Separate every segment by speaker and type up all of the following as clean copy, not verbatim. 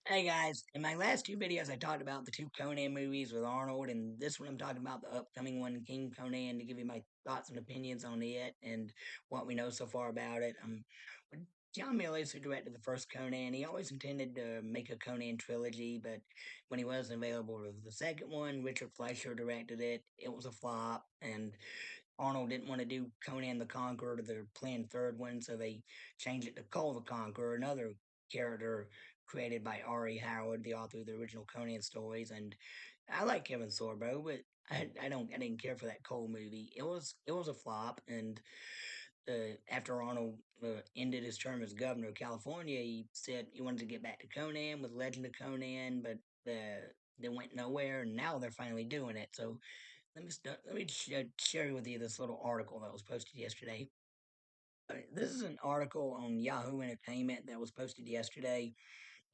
Speaker 1: Hey guys, in my last two videos, I talked about the two Conan movies with Arnold, and this one I'm talking about the upcoming one, King Conan, to give you my thoughts and opinions on it and what we know so far about it. When John Milius, who directed the first Conan, he always intended to make a Conan trilogy, but when he wasn't available with the second one, Richard Fleischer directed it. It was a flop, and Arnold didn't want to do Conan the Conqueror to their planned third one, so they changed it to Cole the Conqueror, another character created by R.E. Howard, the author of the original Conan stories. And I like Kevin Sorbo, but I didn't care for that Cole movie. It was a flop, and after Arnold ended his term as governor of California, he said he wanted to get back to Conan with Legend of Conan, but they went nowhere, and now they're finally doing it. So let me share with you this little article that was posted yesterday. This is an article on Yahoo Entertainment that was posted yesterday.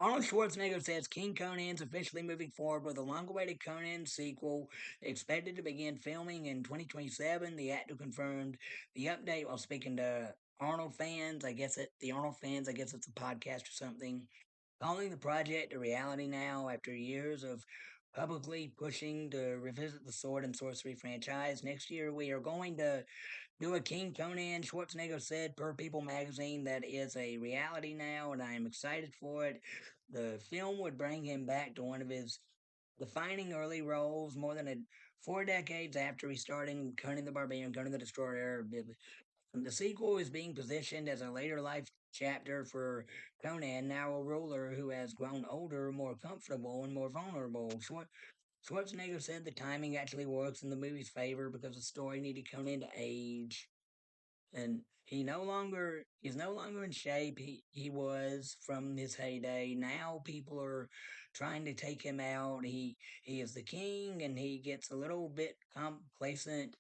Speaker 1: Arnold Schwarzenegger says King Conan's officially moving forward with a long-awaited Conan sequel expected to begin filming in 2027. The actor confirmed the update while speaking to Arnold fans. The Arnold fans. I guess it's a podcast or something. Calling the project a reality now after years of publicly pushing to revisit the Sword and Sorcery franchise. Next year, we are going to do a King Conan, Schwarzenegger said per People magazine, that is a reality now, and I am excited for it. The film would bring him back to one of his defining early roles more than 4 decades after he started in Conan the Barbarian, Conan the Destroyer. The sequel is being positioned as a later life chapter for Conan, now a ruler who has grown older, more comfortable, and more vulnerable. Schwarzenegger said the timing actually works in the movie's favor because the story needed Conan to age, and he's no longer in shape he was from his heyday. Now people are trying to take him out. He is the king, and he gets a little bit complacent.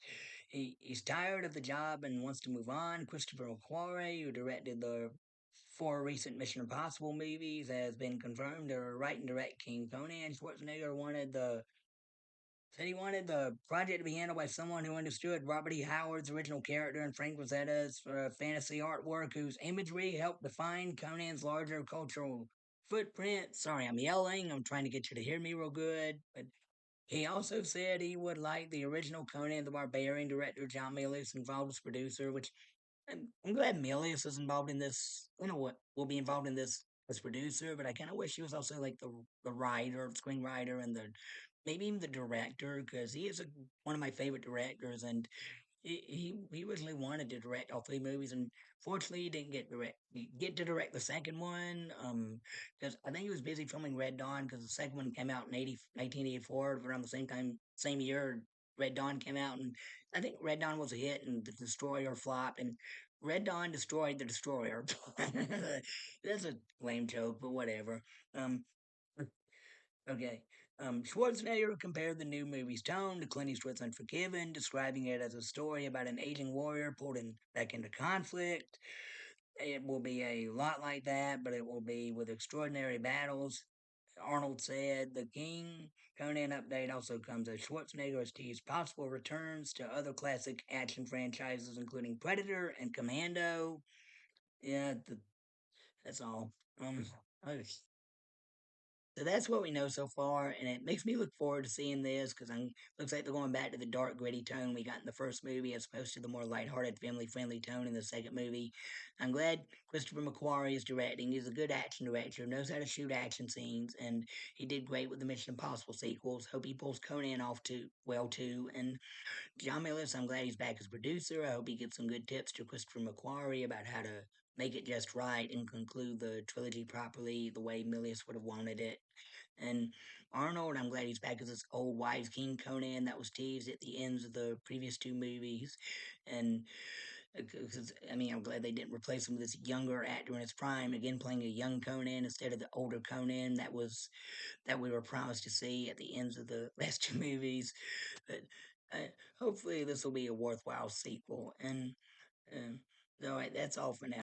Speaker 1: He's tired of the job and wants to move on. Christopher McQuarrie, who directed the four recent Mission Impossible movies, has been confirmed to write and direct King Conan. Schwarzenegger said he wanted the project to be handled by someone who understood Robert E. Howard's original character and Frank Rosetta's fantasy artwork, whose imagery helped define Conan's larger cultural footprint. Sorry, I'm yelling. I'm trying to get you to hear me real good. But he also said he would like the original Conan the Barbarian director John Milius involved as producer, which I'm glad Milius is involved in this. You know what? Will be involved in this as producer, but I kind of wish he was also like the writer, screenwriter, and the maybe even the director, because he is one of my favorite directors, and he originally wanted to direct all three movies, and fortunately he didn't get to direct the second one. Because I think he was busy filming Red Dawn, because the second one came out in 1984, around the same year Red Dawn came out, and I think Red Dawn was a hit, and the Destroyer flopped, and Red Dawn destroyed the Destroyer. That's a lame joke, but whatever. Um, Okay. Schwarzenegger compared the new movie's tone to Clint Eastwood's Unforgiven, describing it as a story about an aging warrior back into conflict. It will be a lot like that, but it will be with extraordinary battles. Arnold said the King Conan update also comes as Schwarzenegger has teased possible returns to other classic action franchises, including Predator and Commando. Yeah, that's all. Um, I So that's what we know so far, and it makes me look forward to seeing this because looks like they're going back to the dark, gritty tone we got in the first movie, as opposed to the more lighthearted, family-friendly tone in the second movie. I'm glad Christopher McQuarrie is directing. He's a good action director, knows how to shoot action scenes, and he did great with the Mission Impossible sequels. Hope he pulls Conan off too well too. And John Milius, I'm glad he's back as producer. I hope he gives some good tips to Christopher McQuarrie about how to make it just right and conclude the trilogy properly the way Milius would have wanted it. And Arnold, I'm glad he's back as this old wise King Conan that was teased at the ends of the previous two movies. And I mean, I'm glad they didn't replace him with this younger actor in his prime, again playing a young Conan instead of the older Conan that we were promised to see at the ends of the last two movies. But hopefully, this will be a worthwhile sequel. And all right, that's all for now.